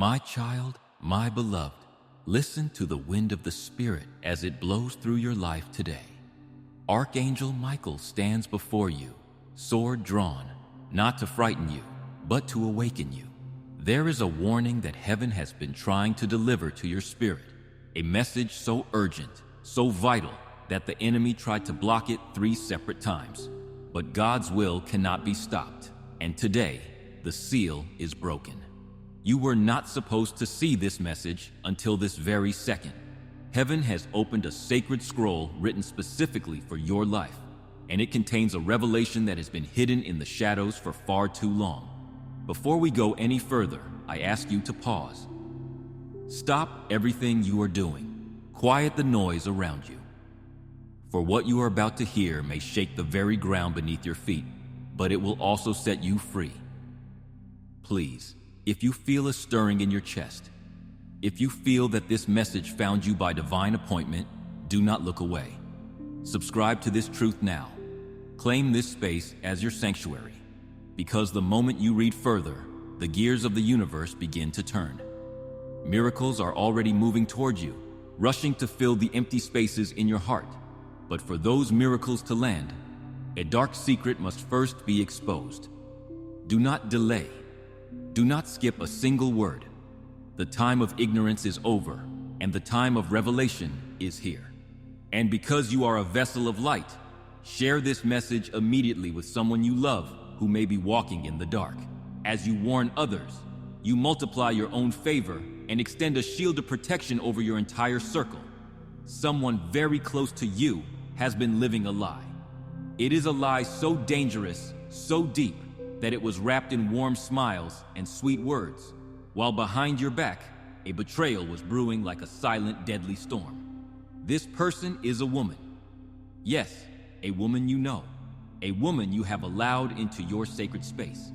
My child, my beloved, listen to the wind of the Spirit as it blows through your life today. Archangel Michael stands before you, sword drawn, not to frighten you, but to awaken you. There is a warning that heaven has been trying to deliver to your spirit, a message so urgent, so vital, that the enemy tried to block it 3 separate times. But God's will cannot be stopped, and today, the seal is broken. You were not supposed to see this message until this very second. Heaven has opened a sacred scroll written specifically for your life, and it contains a revelation that has been hidden in the shadows for far too long. Before we go any further, I ask you to pause. Stop everything you are doing. Quiet the noise around you. For what you are about to hear may shake the very ground beneath your feet, but it will also set you free. Please, if you feel a stirring in your chest, if you feel that this message found you by divine appointment, do not look away. Subscribe to this truth now. Claim this space as your sanctuary, because the moment you read further, the gears of the universe begin to turn. Miracles are already moving toward you, rushing to fill the empty spaces in your heart. But for those miracles to land, a dark secret must first be exposed. Do not delay. Do not skip a single word. The time of ignorance is over, and the time of revelation is here. And because you are a vessel of light, share this message immediately with someone you love who may be walking in the dark. As you warn others, you multiply your own favor and extend a shield of protection over your entire circle. Someone very close to you has been living a lie. It is a lie so dangerous, so deep, that it was wrapped in warm smiles and sweet words, while behind your back, a betrayal was brewing like a silent, deadly storm. This person is a woman. Yes, a woman you know, a woman you have allowed into your sacred space.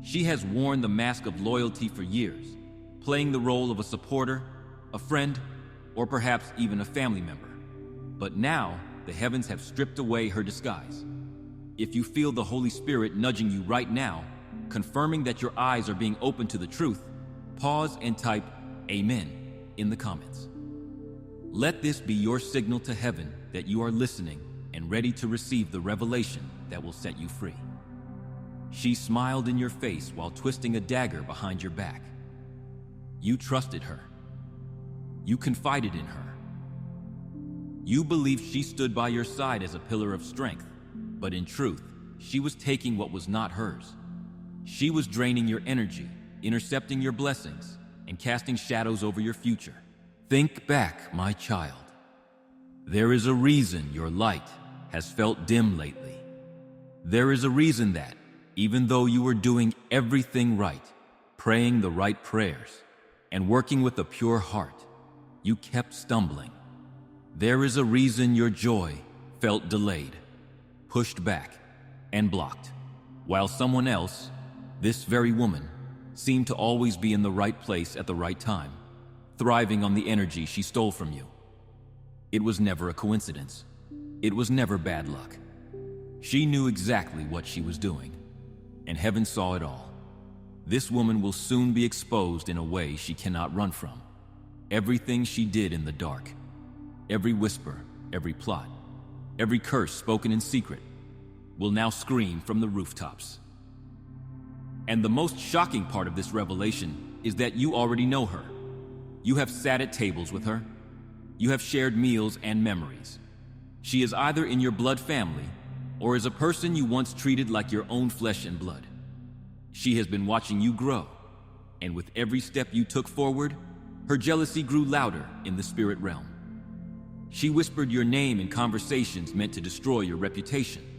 She has worn the mask of loyalty for years, playing the role of a supporter, a friend, or perhaps even a family member. But now, the heavens have stripped away her disguise. If you feel the Holy Spirit nudging you right now, confirming that your eyes are being opened to the truth, pause and type Amen in the comments. Let this be your signal to heaven that you are listening and ready to receive the revelation that will set you free. She smiled in your face while twisting a dagger behind your back. You trusted her. You confided in her. You believed she stood by your side as a pillar of strength. But in truth, she was taking what was not hers. She was draining your energy, intercepting your blessings, and casting shadows over your future. Think back, my child. There is a reason your light has felt dim lately. There is a reason that, even though you were doing everything right, praying the right prayers, and working with a pure heart, you kept stumbling. There is a reason your joy felt delayed, pushed back, and blocked, while someone else, this very woman, seemed to always be in the right place at the right time, thriving on the energy she stole from you. It was never a coincidence. It was never bad luck. She knew exactly what she was doing, and heaven saw it all. This woman will soon be exposed in a way she cannot run from. Everything she did in the dark, every whisper, every plot, every curse spoken in secret, will now scream from the rooftops. And the most shocking part of this revelation is that you already know her. You have sat at tables with her. You have shared meals and memories. She is either in your blood family or is a person you once treated like your own flesh and blood. She has been watching you grow, and with every step you took forward, her jealousy grew louder in the spirit realm. She whispered your name in conversations meant to destroy your reputation.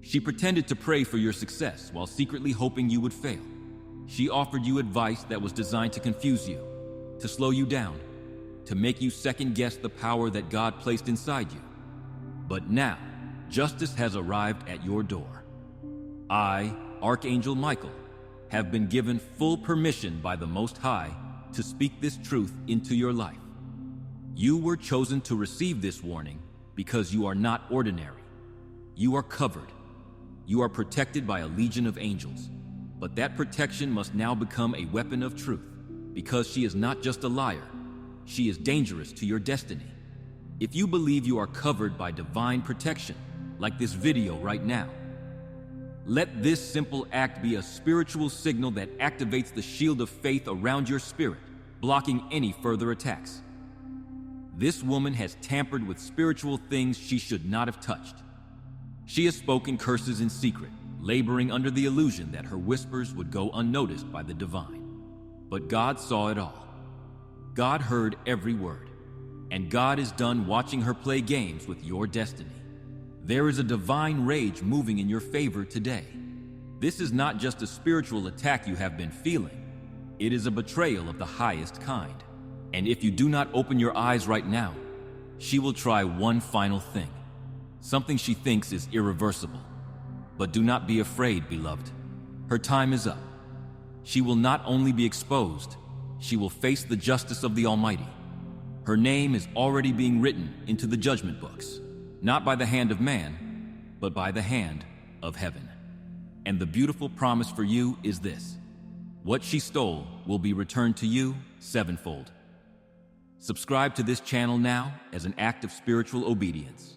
She pretended to pray for your success while secretly hoping you would fail. She offered you advice that was designed to confuse you, to slow you down, to make you second-guess the power that God placed inside you. But now, justice has arrived at your door. I, Archangel Michael, have been given full permission by the Most High to speak this truth into your life. You were chosen to receive this warning because you are not ordinary. You are covered. You are protected by a legion of angels. But that protection must now become a weapon of truth. because she is not just a liar, she is dangerous to your destiny. If you believe you are covered by divine protection, like this video right now, let this simple act be a spiritual signal that activates the shield of faith around your spirit, blocking any further attacks. This woman has tampered with spiritual things she should not have touched. She has spoken curses in secret, laboring under the illusion that her whispers would go unnoticed by the divine. But God saw it all. God heard every word, and God is done watching her play games with your destiny. There is a divine rage moving in your favor today. This is not just a spiritual attack you have been feeling. It is a betrayal of the highest kind. And if you do not open your eyes right now, she will try one final thing, something she thinks is irreversible. But do not be afraid, beloved. Her time is up. She will not only be exposed, she will face the justice of the Almighty. Her name is already being written into the judgment books, not by the hand of man, but by the hand of heaven. And the beautiful promise for you is this: what she stole will be returned to you sevenfold. Subscribe to this channel now as an act of spiritual obedience.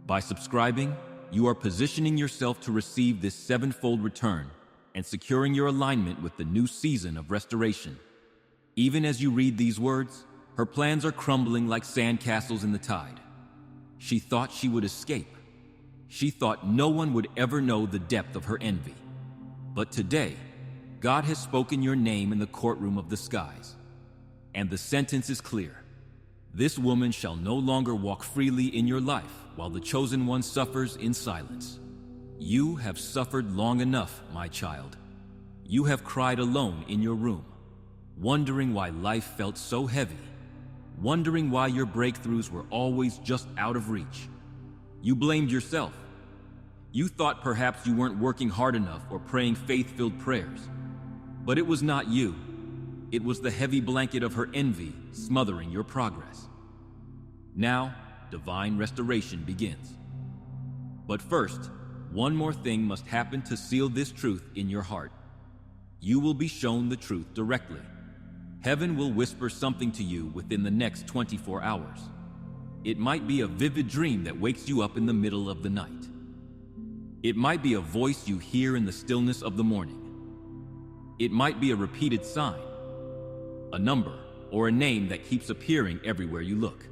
By subscribing, you are positioning yourself to receive this sevenfold return and securing your alignment with the new season of restoration. Even as you read these words, her plans are crumbling like sandcastles in the tide. She thought she would escape. She thought no one would ever know the depth of her envy. But today, God has spoken your name in the courtroom of the skies. And the sentence is clear. This woman shall no longer walk freely in your life while the chosen one suffers in silence. You have suffered long enough, my child. You have cried alone in your room, wondering why life felt so heavy, wondering why your breakthroughs were always just out of reach. You blamed yourself. You thought perhaps you weren't working hard enough or praying faith-filled prayers. But it was not you. It was the heavy blanket of her envy smothering your progress. Now, divine restoration begins. But first, one more thing must happen to seal this truth in your heart. You will be shown the truth directly. Heaven will whisper something to you within the next 24 hours. It might be a vivid dream that wakes you up in the middle of the night. It might be a voice you hear in the stillness of the morning. It might be a repeated sign, a number, or a name that keeps appearing everywhere you look.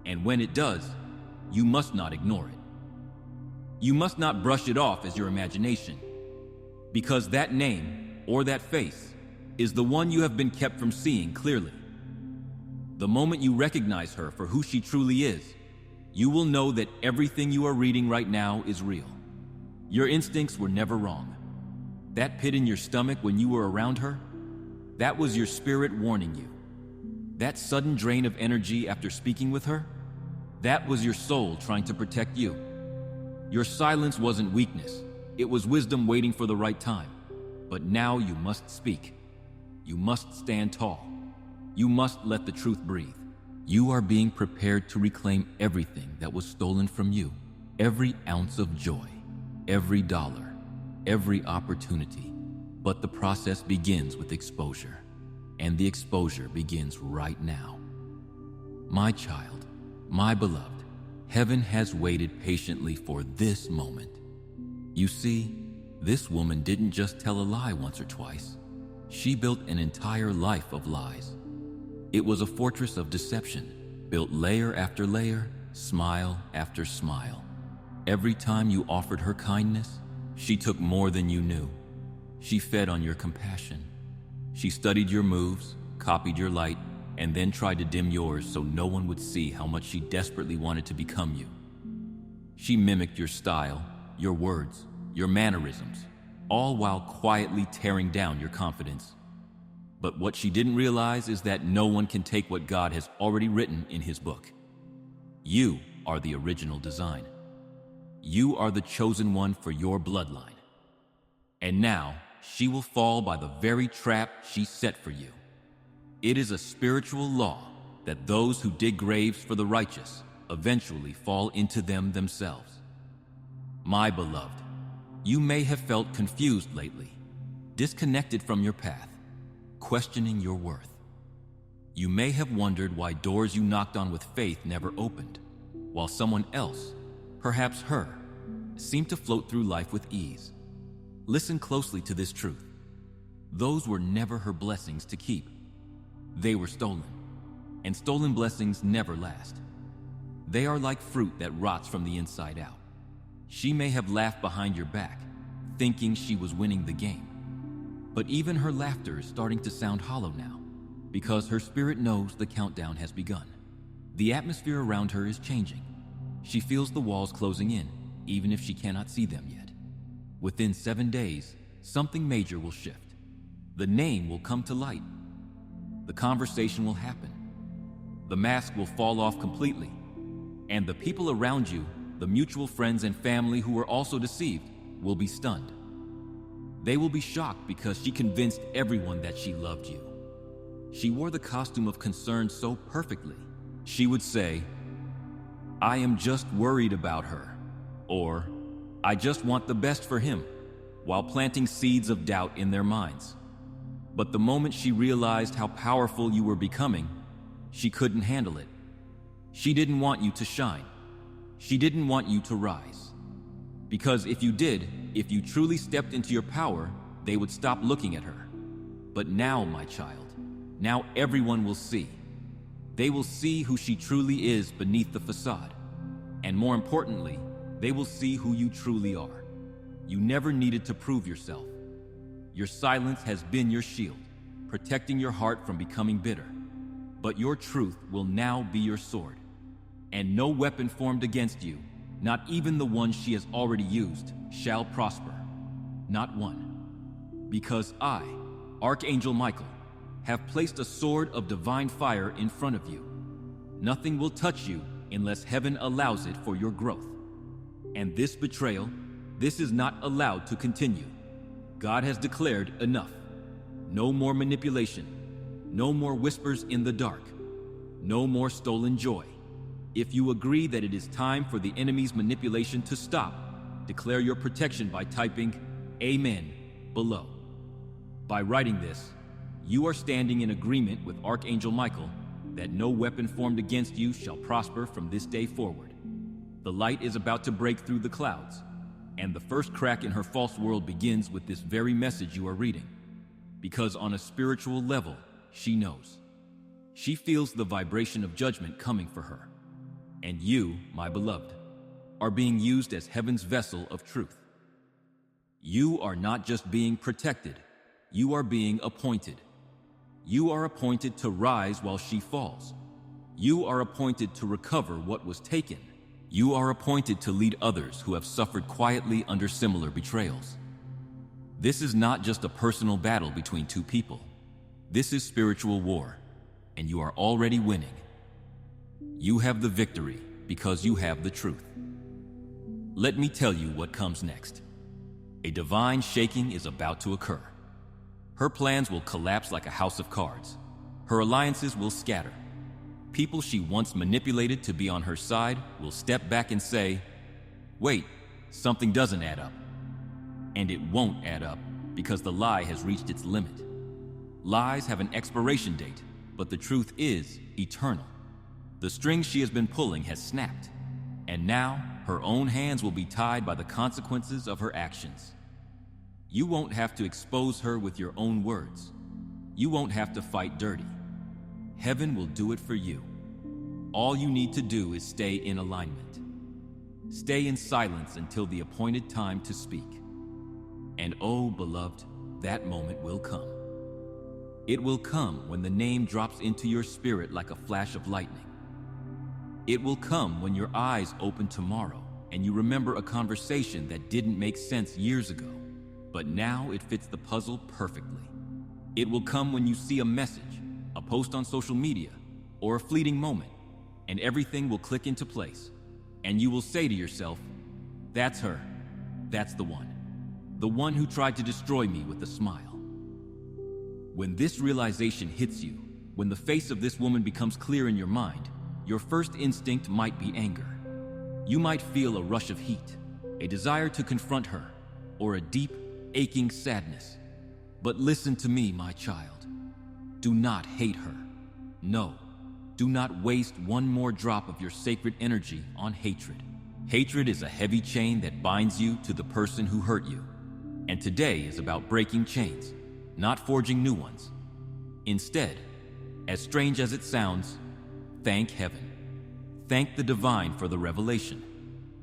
And when it does, you must not ignore it. You must not brush it off as your imagination, because that name or that face is the one you have been kept from seeing clearly. The moment you recognize her for who she truly is, you will know that everything you are reading right now is real. Your instincts were never wrong. That pit in your stomach when you were around her, that was your spirit warning you. That sudden drain of energy after speaking with her, that was your soul trying to protect you. Your silence wasn't weakness, it was wisdom waiting for the right time. But now you must speak. You must stand tall. You must let the truth breathe. You are being prepared to reclaim everything that was stolen from you. Every ounce of joy, every dollar, every opportunity. But the process begins with exposure. And the exposure begins right now. My child, my beloved, heaven has waited patiently for this moment. You see, this woman didn't just tell a lie once or twice. She built an entire life of lies. It was a fortress of deception, built layer after layer, smile after smile. Every time you offered her kindness, she took more than you knew. She fed on your compassion. She studied your moves, copied your light, and then tried to dim yours so no one would see how much she desperately wanted to become you. She mimicked your style, your words, your mannerisms, all while quietly tearing down your confidence. But what she didn't realize is that no one can take what God has already written in His book. You are the original design. You are the chosen one for your bloodline. And now, she will fall by the very trap she set for you. It is a spiritual law that those who dig graves for the righteous eventually fall into them themselves. My beloved, you may have felt confused lately, disconnected from your path. questioning your worth. You may have wondered why doors you knocked on with faith never opened, while someone else, perhaps her, seemed to float through life with ease. Listen closely to this truth. Those were never her blessings to keep. They were stolen, and stolen blessings never last. They are like fruit that rots from the inside out. She may have laughed behind your back, thinking she was winning the game. But even her laughter is starting to sound hollow now, because her spirit knows the countdown has begun. The atmosphere around her is changing. She feels the walls closing in, even if she cannot see them yet. Within 7 days, something major will shift. The name will come to light. The conversation will happen. The mask will fall off completely. And the people around you, the mutual friends and family who were also deceived, will be stunned. They will be shocked because she convinced everyone that she loved you. She wore the costume of concern so perfectly. She would say, "I am just worried about her," or "I just want the best for him," while planting seeds of doubt in their minds. But the moment she realized how powerful you were becoming, she couldn't handle it. She didn't want you to shine. She didn't want you to rise. Because if you did, if you truly stepped into your power, they would stop looking at her. But now, my child, now everyone will see. They will see who she truly is beneath the facade. And more importantly, they will see who you truly are. You never needed to prove yourself. Your silence has been your shield, protecting your heart from becoming bitter. But your truth will now be your sword. And no weapon formed against you, not even the one she has already used, shall prosper. Not one. Because I, Archangel Michael, have placed a sword of divine fire in front of you. Nothing will touch you unless heaven allows it for your growth. And this betrayal, this is not allowed to continue. God has declared enough. No more manipulation. No more whispers in the dark. No more stolen joy. If you agree that it is time for the enemy's manipulation to stop, declare your protection by typing Amen below. By writing this, you are standing in agreement with Archangel Michael that no weapon formed against you shall prosper from this day forward. The light is about to break through the clouds, and the first crack in her false world begins with this very message you are reading. Because on a spiritual level, she knows. She feels the vibration of judgment coming for her. And you, my beloved, are being used as heaven's vessel of truth. You are not just being protected, you are being appointed. You are appointed to rise while she falls. You are appointed to recover what was taken. You are appointed to lead others who have suffered quietly under similar betrayals. This is not just a personal battle between two people. This is spiritual war, and you are already winning. You have the victory because you have the truth. Let me tell you what comes next. A divine shaking is about to occur. Her plans will collapse like a house of cards. Her alliances will scatter. People she once manipulated to be on her side will step back and say, "Wait, something doesn't add up." And it won't add up because the lie has reached its limit. Lies have an expiration date, but the truth is eternal. The string she has been pulling has snapped, and now her own hands will be tied by the consequences of her actions. You won't have to expose her with your own words. You won't have to fight dirty. Heaven will do it for you. All you need to do is stay in alignment. Stay in silence until the appointed time to speak. And oh, beloved, that moment will come. It will come when the name drops into your spirit like a flash of lightning. It will come when your eyes open tomorrow and you remember a conversation that didn't make sense years ago, but now it fits the puzzle perfectly. It will come when you see a message, a post on social media, or a fleeting moment, and everything will click into place. And you will say to yourself, "That's her. That's the one who tried to destroy me with a smile." When this realization hits you, when the face of this woman becomes clear in your mind, your first instinct might be anger. You might feel a rush of heat, a desire to confront her, or a deep, aching sadness. But listen to me, my child. Do not hate her. No, do not waste one more drop of your sacred energy on hatred. Hatred is a heavy chain that binds you to the person who hurt you. And today is about breaking chains, not forging new ones. Instead, as strange as it sounds, thank heaven. Thank the divine for the revelation,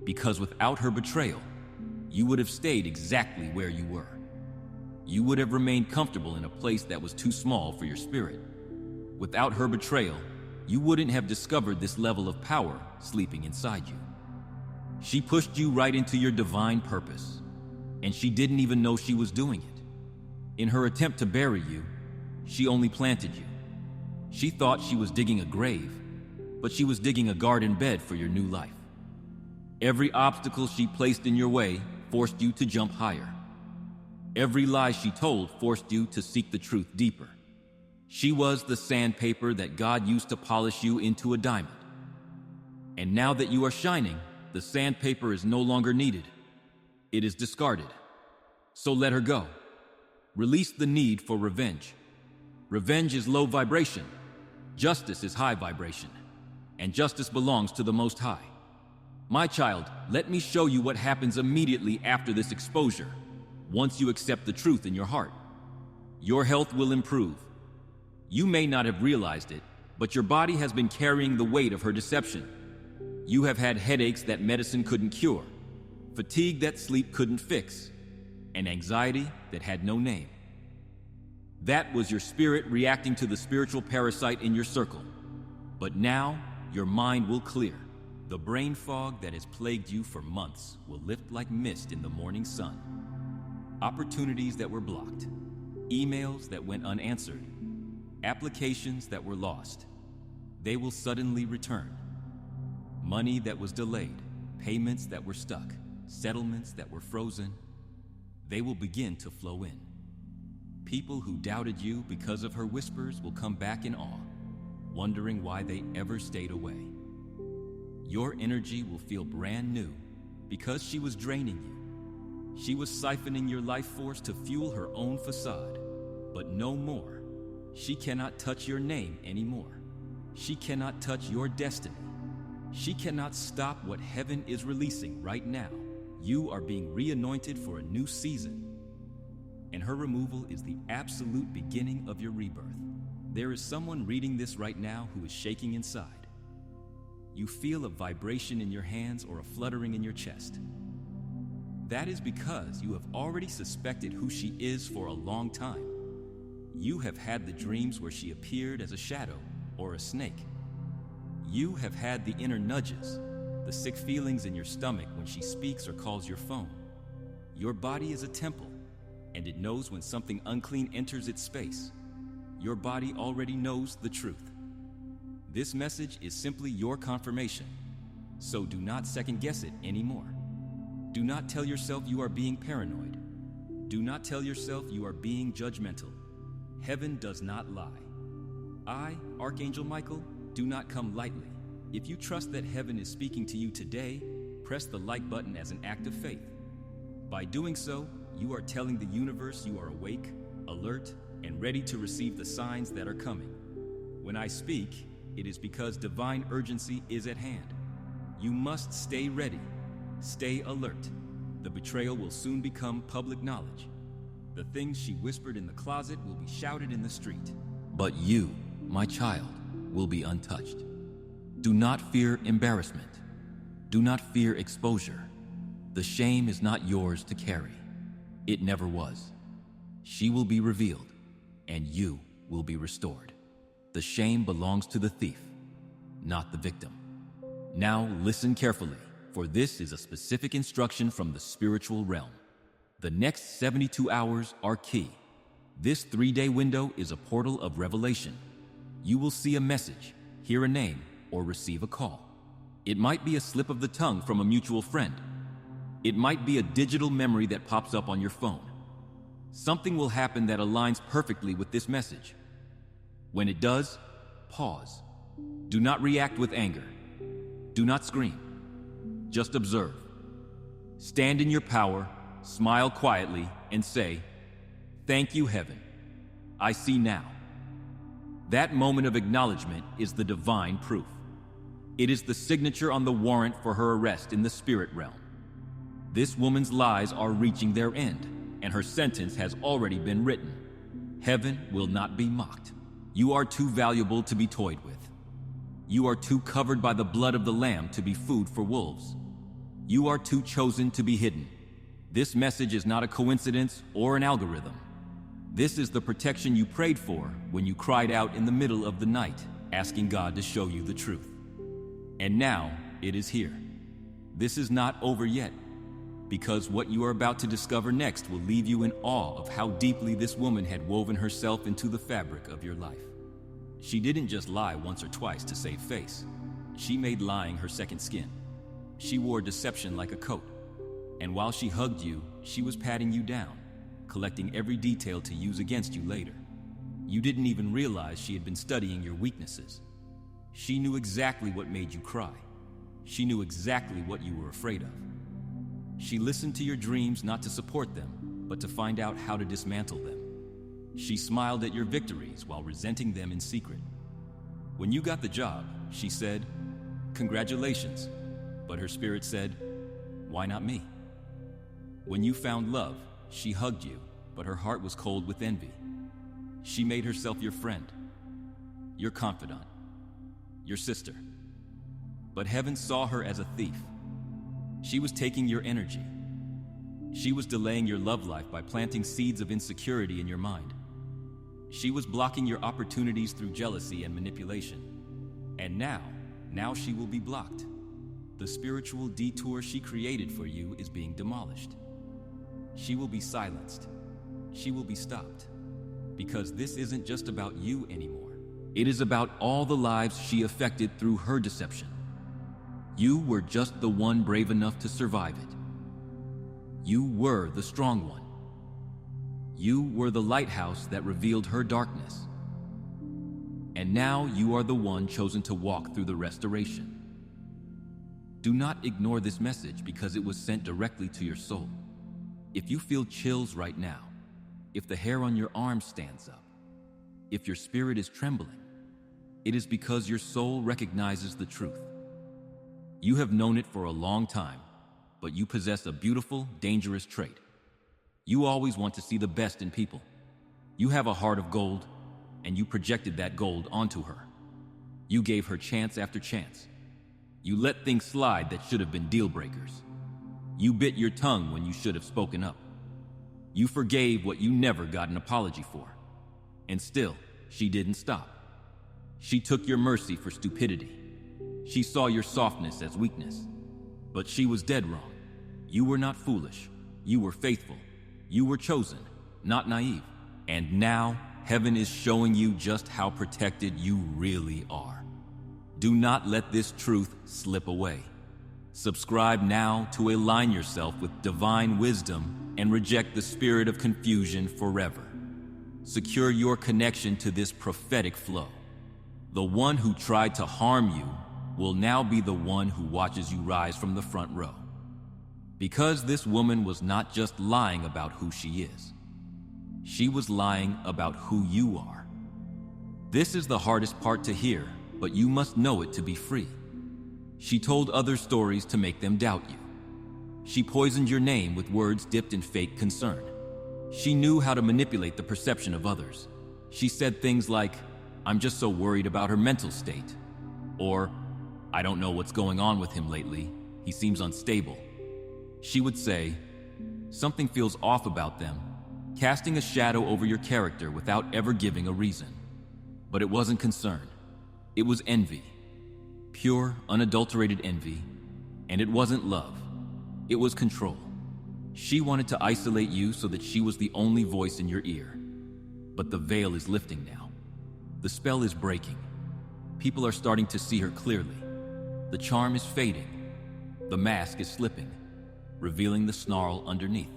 because without her betrayal, you would have stayed exactly where you were. You would have remained comfortable in a place that was too small for your spirit. Without her betrayal, you wouldn't have discovered this level of power sleeping inside you. She pushed you right into your divine purpose, and she didn't even know she was doing it. In her attempt to bury you, she only planted you. She thought she was digging a grave, but she was digging a garden bed for your new life. Every obstacle she placed in your way forced you to jump higher. Every lie she told forced you to seek the truth deeper. She was the sandpaper that God used to polish you into a diamond. And now that you are shining, the sandpaper is no longer needed. It is discarded. So let her go. Release the need for revenge. Revenge is low vibration. Justice is high vibration. And justice belongs to the Most High. My child, let me show you what happens immediately after this exposure, once you accept the truth in your heart. Your health will improve. You may not have realized it, but your body has been carrying the weight of her deception. You have had headaches that medicine couldn't cure, fatigue that sleep couldn't fix, and anxiety that had no name. That was your spirit reacting to the spiritual parasite in your circle. But now, your mind will clear. The brain fog that has plagued you for months will lift like mist in the morning sun. Opportunities that were blocked, emails that went unanswered, applications that were lost, they will suddenly return. Money that was delayed, payments that were stuck, settlements that were frozen, they will begin to flow in. People who doubted you because of her whispers will come back in awe, wondering why they ever stayed away. Your energy will feel brand new because she was draining you. She was siphoning your life force to fuel her own facade, but no more. She cannot touch your name anymore. She cannot touch your destiny. She cannot stop what heaven is releasing right now. You are being re-anointed for a new season, and her removal is the absolute beginning of your rebirth. There is someone reading this right now who is shaking inside. You feel a vibration in your hands or a fluttering in your chest. That is because you have already suspected who she is for a long time. You have had the dreams where she appeared as a shadow or a snake. You have had the inner nudges, the sick feelings in your stomach when she speaks or calls your phone. Your body is a temple, and it knows when something unclean enters its space. Your body already knows the truth. This message is simply your confirmation, so do not second guess it anymore. Do not tell yourself you are being paranoid. Do not tell yourself you are being judgmental. Heaven does not lie. I, Archangel Michael, do not come lightly. If you trust that heaven is speaking to you today, press the like button as an act of faith. By doing so, you are telling the universe you are awake, alert, and ready to receive the signs that are coming. When I speak, it is because divine urgency is at hand. You must stay ready. Stay alert. The betrayal will soon become public knowledge. The things she whispered in the closet will be shouted in the street. But you, my child, will be untouched. Do not fear embarrassment. Do not fear exposure. The shame is not yours to carry. It never was. She will be revealed, and you will be restored. The shame belongs to the thief, not the victim. Now listen carefully, for this is a specific instruction from the spiritual realm. The next 72 hours are key. This 3-day window is a portal of revelation. You will see a message, hear a name, or receive a call. It might be a slip of the tongue from a mutual friend. It might be a digital memory that pops up on your phone. Something will happen that aligns perfectly with this message. When it does, pause. Do not react with anger. Do not scream. Just observe. Stand in your power, smile quietly, and say, "Thank you, heaven. I see now." That moment of acknowledgement is the divine proof. It is the signature on the warrant for her arrest in the spirit realm. This woman's lies are reaching their end, and her sentence has already been written. Heaven will not be mocked. You are too valuable to be toyed with. You are too covered by the blood of the Lamb to be food for wolves. You are too chosen to be hidden. This message is not a coincidence or an algorithm. This is the protection you prayed for when you cried out in the middle of the night, asking God to show you the truth. And now it is here. This is not over yet, because what you are about to discover next will leave you in awe of how deeply this woman had woven herself into the fabric of your life. She didn't just lie once or twice to save face. She made lying her second skin. She wore deception like a coat. And while she hugged you, she was patting you down, collecting every detail to use against you later. You didn't even realize she had been studying your weaknesses. She knew exactly what made you cry. She knew exactly what you were afraid of. She listened to your dreams not to support them, but to find out how to dismantle them. She smiled at your victories while resenting them in secret. When you got the job, she said, "Congratulations," but her spirit said, "Why not me?" When you found love, she hugged you, but her heart was cold with envy. She made herself your friend, your confidant, your sister. But heaven saw her as a thief. She was taking your energy. She was delaying your love life by planting seeds of insecurity in your mind. She was blocking your opportunities through jealousy and manipulation. And now she will be blocked. The spiritual detour she created for you is being demolished. She will be silenced. She will be stopped. Because this isn't just about you anymore. It is about all the lives she affected through her deception. You were just the one brave enough to survive it. You were the strong one. You were the lighthouse that revealed her darkness. And now you are the one chosen to walk through the restoration. Do not ignore this message because it was sent directly to your soul. If you feel chills right now, if the hair on your arm stands up, if your spirit is trembling, it is because your soul recognizes the truth. You have known it for a long time, but you possess a beautiful, dangerous trait. You always want to see the best in people. You have a heart of gold, and you projected that gold onto her. You gave her chance after chance. You let things slide that should have been deal breakers. You bit your tongue when you should have spoken up. You forgave what you never got an apology for. And still, she didn't stop. She took your mercy for stupidity. She saw your softness as weakness. But she was dead wrong. You were not foolish. You were faithful. You were chosen, not naive. And now, heaven is showing you just how protected you really are. Do not let this truth slip away. Subscribe now to align yourself with divine wisdom and reject the spirit of confusion forever. Secure your connection to this prophetic flow. The one who tried to harm you will now be the one who watches you rise from the front row. Because this woman was not just lying about who she is. She was lying about who you are. This is the hardest part to hear, but you must know it to be free. She told other stories to make them doubt you. She poisoned your name with words dipped in fake concern. She knew how to manipulate the perception of others. She said things like, "I'm just so worried about her mental state," or, "I don't know what's going on with him lately. He seems unstable." She would say, "Something feels off about them," casting a shadow over your character without ever giving a reason. But it wasn't concern. It was envy. Pure, unadulterated envy. And it wasn't love. It was control. She wanted to isolate you so that she was the only voice in your ear. But the veil is lifting now. The spell is breaking. People are starting to see her clearly. The charm is fading. The mask is slipping, revealing the snarl underneath.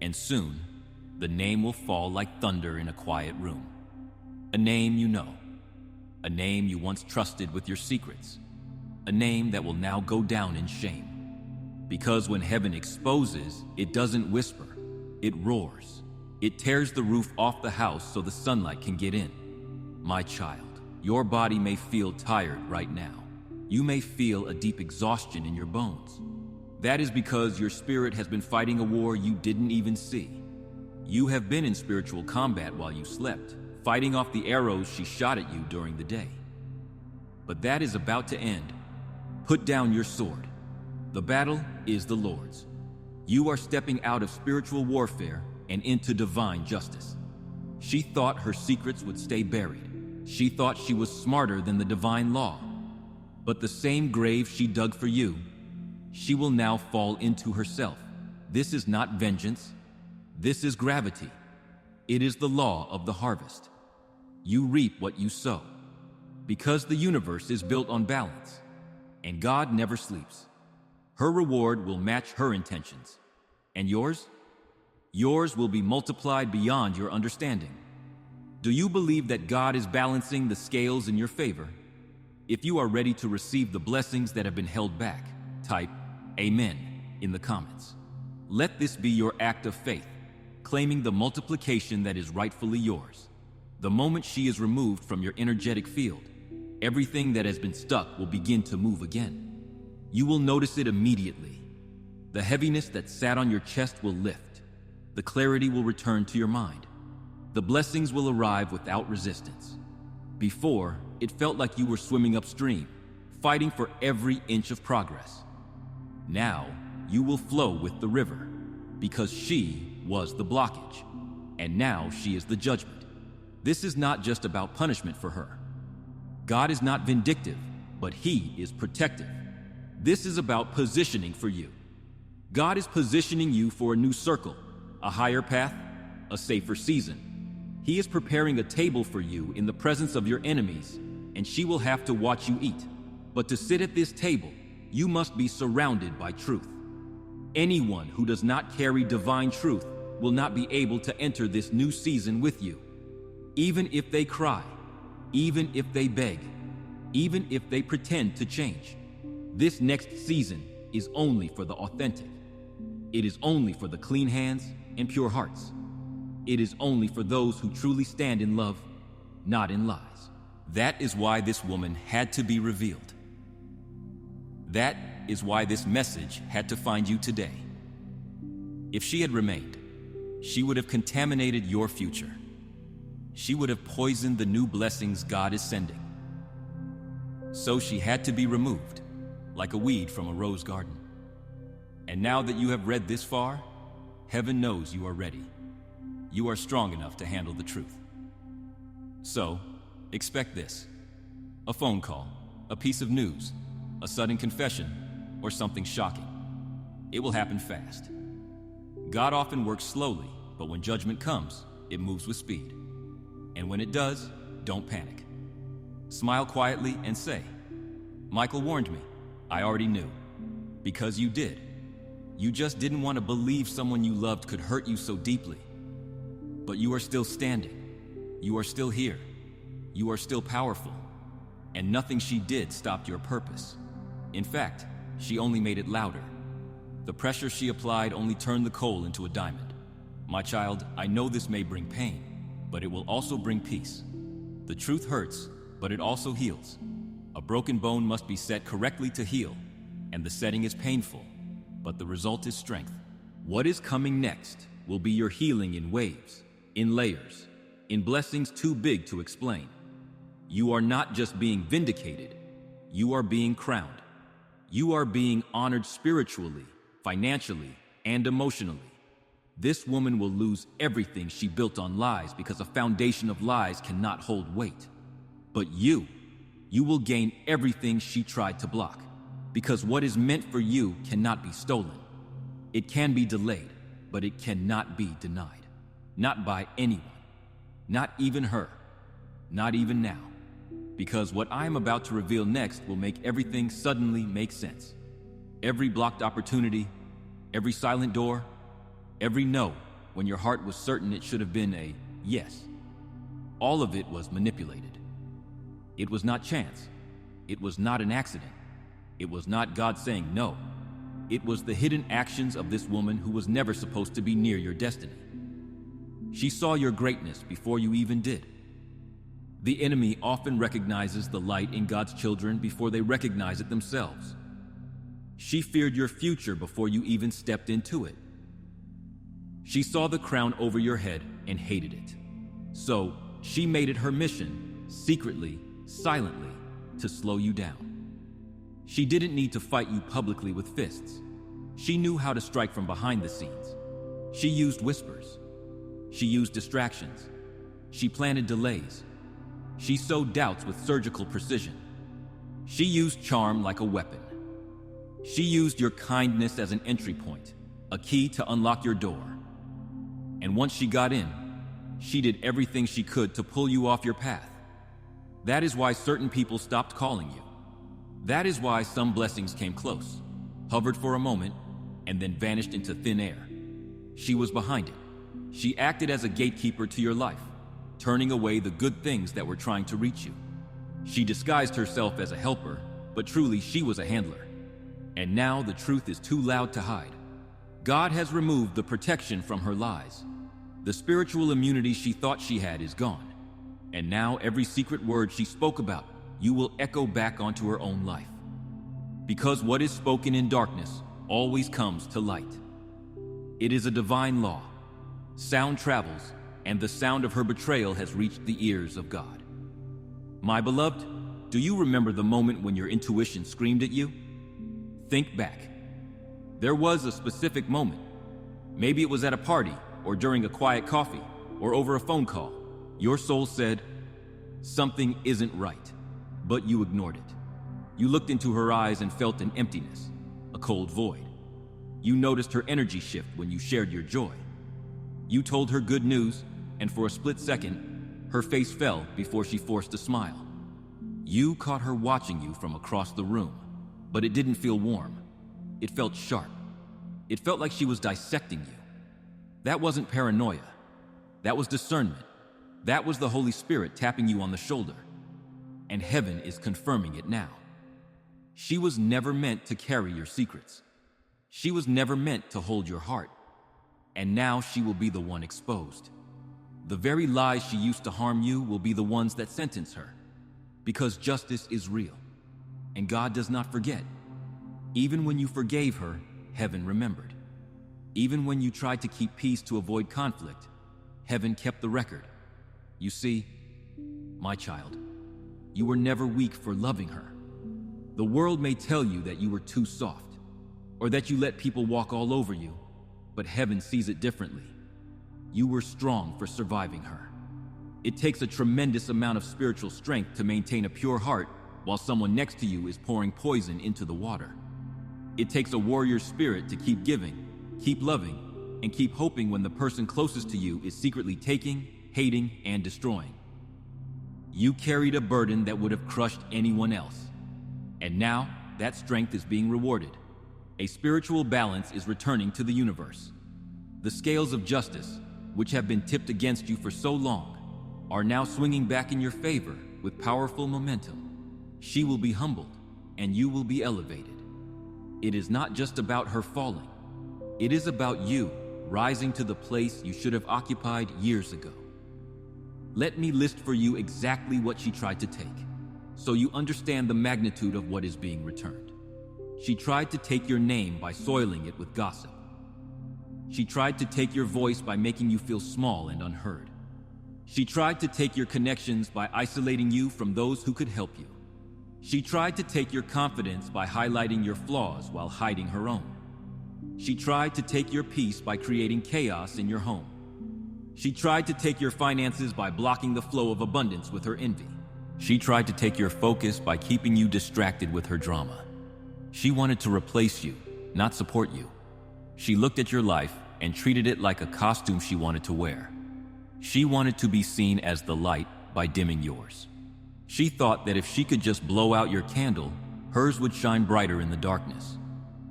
And soon, the name will fall like thunder in a quiet room. A name you know. A name you once trusted with your secrets. A name that will now go down in shame. Because when heaven exposes, it doesn't whisper. It roars. It tears the roof off the house so the sunlight can get in. My child, your body may feel tired right now. You may feel a deep exhaustion in your bones. That is because your spirit has been fighting a war you didn't even see. You have been in spiritual combat while you slept, fighting off the arrows she shot at you during the day. But that is about to end. Put down your sword. The battle is the Lord's. You are stepping out of spiritual warfare and into divine justice. She thought her secrets would stay buried. She thought she was smarter than the divine law. But the same grave she dug for you, she will now fall into herself. This is not vengeance. This is gravity. It is the law of the harvest. You reap what you sow. Because the universe is built on balance, and God never sleeps. Her reward will match her intentions. And yours? Yours will be multiplied beyond your understanding. Do you believe that God is balancing the scales in your favor? If you are ready to receive the blessings that have been held back, type Amen in the comments. Let this be your act of faith, claiming the multiplication that is rightfully yours. The moment she is removed from your energetic field, everything that has been stuck will begin to move again. You will notice it immediately. The heaviness that sat on your chest will lift. The clarity will return to your mind. The blessings will arrive without resistance. Before, it felt like you were swimming upstream, fighting for every inch of progress. Now, you will flow with the river, because she was the blockage, and now she is the judgment. This is not just about punishment for her. God is not vindictive, but He is protective. This is about positioning for you. God is positioning you for a new circle, a higher path, a safer season. He is preparing a table for you in the presence of your enemies, and she will have to watch you eat. But to sit at this table, you must be surrounded by truth. Anyone who does not carry divine truth will not be able to enter this new season with you. Even if they cry, even if they beg, even if they pretend to change, this next season is only for the authentic. It is only for the clean hands and pure hearts. It is only for those who truly stand in love, not in lies. That is why this woman had to be revealed. That is why this message had to find you today. If she had remained, she would have contaminated your future. She would have poisoned the new blessings God is sending. So she had to be removed, like a weed from a rose garden. And now that you have read this far, heaven knows you are ready. You are strong enough to handle the truth. So, expect this: a phone call, a piece of news, a sudden confession, or something shocking. It will happen fast. God often works slowly, but when judgment comes, it moves with speed. And when it does, don't panic. Smile quietly and say, "Michael warned me. I already knew." Because you did. You just didn't want to believe someone you loved could hurt you so deeply. But you are still standing. You are still here. You are still powerful. And nothing she did stopped your purpose. In fact, she only made it louder. The pressure she applied only turned the coal into a diamond. My child, I know this may bring pain, but it will also bring peace. The truth hurts, but it also heals. A broken bone must be set correctly to heal, and the setting is painful, but the result is strength. What is coming next will be your healing in waves, in layers, in blessings too big to explain. You are not just being vindicated, you are being crowned. You are being honored spiritually, financially, and emotionally. This woman will lose everything she built on lies because a foundation of lies cannot hold weight. But you will gain everything she tried to block, because what is meant for you cannot be stolen. It can be delayed, but it cannot be denied. Not by anyone, not even her, not even now. Because what I am about to reveal next will make everything suddenly make sense. Every blocked opportunity, every silent door, every no when your heart was certain it should have been a yes. All of it was manipulated. It was not chance. It was not an accident. It was not God saying no. It was the hidden actions of this woman who was never supposed to be near your destiny. She saw your greatness before you even did. The enemy often recognizes the light in God's children before they recognize it themselves. She feared your future before you even stepped into it. She saw the crown over your head and hated it. So she made it her mission, secretly, silently, to slow you down. She didn't need to fight you publicly with fists. She knew how to strike from behind the scenes. She used whispers. She used distractions. She planted delays. She sowed doubts with surgical precision. She used charm like a weapon. She used your kindness as an entry point, a key to unlock your door. And once she got in, she did everything she could to pull you off your path. That is why certain people stopped calling you. That is why some blessings came close, hovered for a moment, and then vanished into thin air. She was behind it. She acted as a gatekeeper to your life, turning away the good things that were trying to reach you. She disguised herself as a helper, but truly she was a handler. And now the truth is too loud to hide. God has removed the protection from her lies. The spiritual immunity she thought she had is gone. And now every secret word she spoke about, you will echo back onto her own life. Because what is spoken in darkness always comes to light. It is a divine law. Sound travels, and the sound of her betrayal has reached the ears of God. My beloved, do you remember the moment when your intuition screamed at you? Think back. There was a specific moment. Maybe it was at a party, or during a quiet coffee, or over a phone call. Your soul said, something isn't right, but you ignored it. You looked into her eyes and felt an emptiness, a cold void. You noticed her energy shift when you shared your joy. You told her good news, and for a split second, her face fell before she forced a smile. You caught her watching you from across the room, but it didn't feel warm. It felt sharp. It felt like she was dissecting you. That wasn't paranoia. That was discernment. That was the Holy Spirit tapping you on the shoulder. And heaven is confirming it now. She was never meant to carry your secrets. She was never meant to hold your heart. And now she will be the one exposed. The very lies she used to harm you will be the ones that sentence her. Because justice is real. And God does not forget. Even when you forgave her, heaven remembered. Even when you tried to keep peace to avoid conflict, heaven kept the record. You see, my child, you were never weak for loving her. The world may tell you that you were too soft, or that you let people walk all over you, but heaven sees it differently. You were strong for surviving her. It takes a tremendous amount of spiritual strength to maintain a pure heart while someone next to you is pouring poison into the water. It takes a warrior spirit to keep giving, keep loving, and keep hoping when the person closest to you is secretly taking, hating, and destroying. You carried a burden that would have crushed anyone else. And now, that strength is being rewarded. A spiritual balance is returning to the universe. The scales of justice, which have been tipped against you for so long, are now swinging back in your favor with powerful momentum. She will be humbled, and you will be elevated. It is not just about her falling. It is about you rising to the place you should have occupied years ago. Let me list for you exactly what she tried to take, so you understand the magnitude of what is being returned. She tried to take your name by soiling it with gossip. She tried to take your voice by making you feel small and unheard. She tried to take your connections by isolating you from those who could help you. She tried to take your confidence by highlighting your flaws while hiding her own. She tried to take your peace by creating chaos in your home. She tried to take your finances by blocking the flow of abundance with her envy. She tried to take your focus by keeping you distracted with her drama. She wanted to replace you, not support you. She looked at your life and treated it like a costume she wanted to wear. She wanted to be seen as the light by dimming yours. She thought that if she could just blow out your candle, hers would shine brighter in the darkness.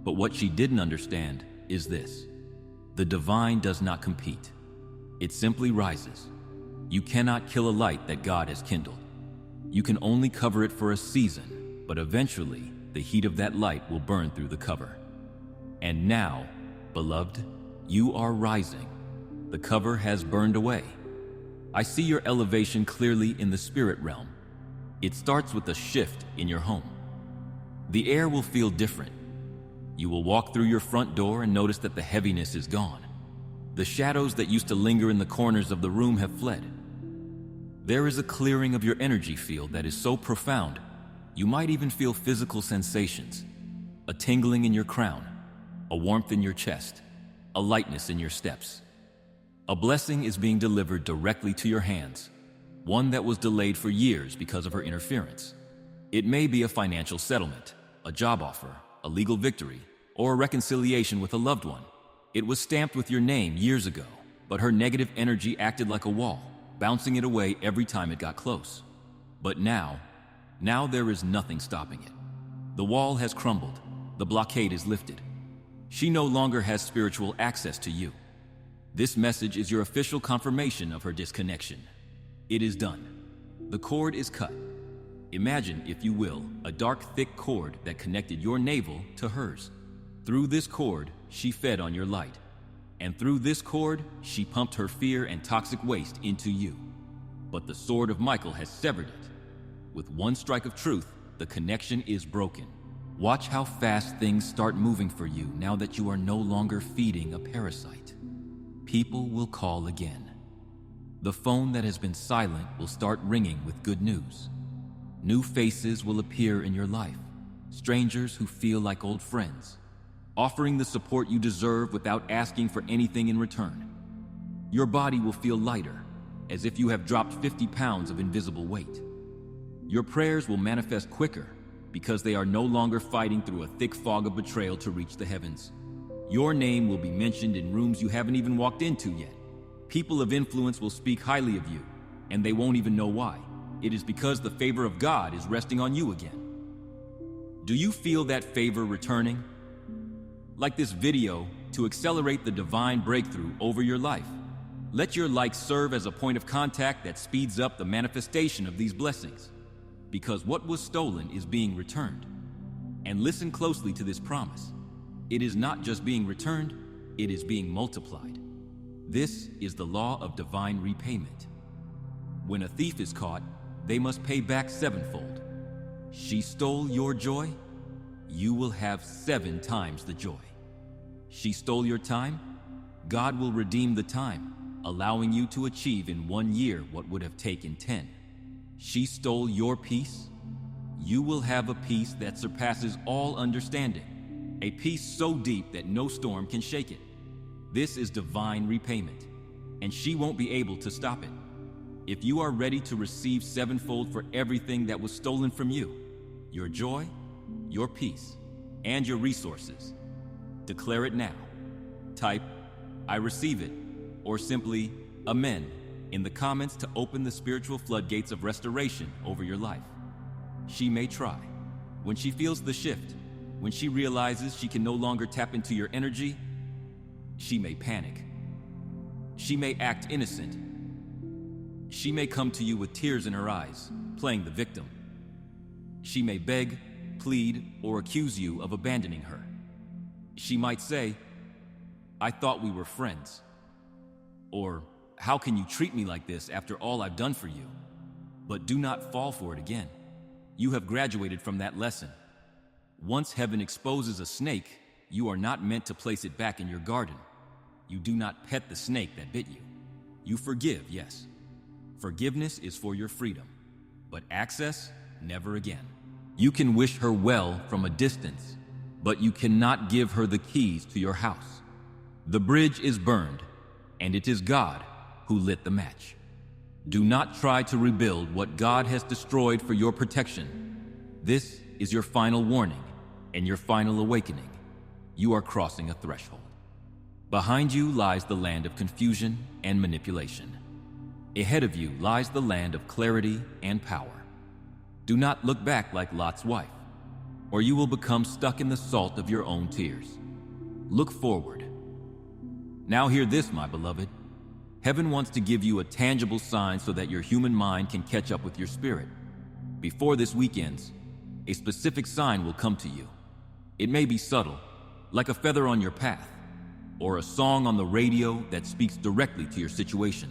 But what she didn't understand is this: the divine does not compete. It simply rises. You cannot kill a light that God has kindled. You can only cover it for a season, but eventually the heat of that light will burn through the cover. And now, beloved, you are rising. The cover has burned away. I see your elevation clearly in the spirit realm. It starts with a shift in your home. The air will feel different. You will walk through your front door and notice that the heaviness is gone. The shadows that used to linger in the corners of the room have fled. There is a clearing of your energy field that is so profound, you might even feel physical sensations, a tingling in your crown, a warmth in your chest, a lightness in your steps. A blessing is being delivered directly to your hands, one that was delayed for years because of her interference. It may be a financial settlement, a job offer, a legal victory, or a reconciliation with a loved one. It was stamped with your name years ago, but her negative energy acted like a wall, bouncing it away every time it got close. But now there is nothing stopping it. The wall has crumbled, the blockade is lifted. She no longer has spiritual access to you. This message is your official confirmation of her disconnection. It is done. The cord is cut. Imagine, if you will, a dark, thick cord that connected your navel to hers. Through this cord, she fed on your light. And through this cord, she pumped her fear and toxic waste into you. But the sword of Michael has severed it. With one strike of truth, the connection is broken. Watch how fast things start moving for you now that you are no longer feeding a parasite. People will call again. The phone that has been silent will start ringing with good news. New faces will appear in your life, strangers who feel like old friends, offering the support you deserve without asking for anything in return. Your body will feel lighter, as if you have dropped 50 pounds of invisible weight. Your prayers will manifest quicker because they are no longer fighting through a thick fog of betrayal to reach the heavens. Your name will be mentioned in rooms you haven't even walked into yet. People of influence will speak highly of you, and they won't even know why. It is because the favor of God is resting on you again. Do you feel that favor returning? Like this video, to accelerate the divine breakthrough over your life. Let your likes serve as a point of contact that speeds up the manifestation of these blessings. Because what was stolen is being returned. And listen closely to this promise. It is not just being returned, it is being multiplied. This is the law of divine repayment. When a thief is caught, they must pay back sevenfold. She stole your joy, you will have 7 times the joy. She stole your time, God will redeem the time, allowing you to achieve in 1 year what would have taken 10. She stole your peace, you will have a peace that surpasses all understanding, a peace so deep that no storm can shake it. This is divine repayment, and she won't be able to stop it. If you are ready to receive sevenfold for everything that was stolen from you, your joy, your peace, and your resources, declare it now. Type, "I receive it," or simply, "Amen," in the comments to open the spiritual floodgates of restoration over your life. She may try. When she feels the shift, when she realizes she can no longer tap into your energy, she may panic. She may act innocent. She may come to you with tears in her eyes, playing the victim. She may beg, plead, or accuse you of abandoning her. She might say, "I thought we were friends." Or, "How can you treat me like this after all I've done for you?" But do not fall for it again. You have graduated from that lesson. Once heaven exposes a snake, you are not meant to place it back in your garden. You do not pet the snake that bit you. You forgive, yes. Forgiveness is for your freedom, but access, never again. You can wish her well from a distance, but you cannot give her the keys to your house. The bridge is burned, and it is God who lit the match. Do not try to rebuild what God has destroyed for your protection. This is your final warning and your final awakening. You are crossing a threshold. Behind you lies the land of confusion and manipulation. Ahead of you lies the land of clarity and power. Do not look back like Lot's wife, or you will become stuck in the salt of your own tears. Look forward. Now hear this, my beloved. Heaven wants to give you a tangible sign so that your human mind can catch up with your spirit. Before this week ends, a specific sign will come to you. It may be subtle, like a feather on your path, or a song on the radio that speaks directly to your situation.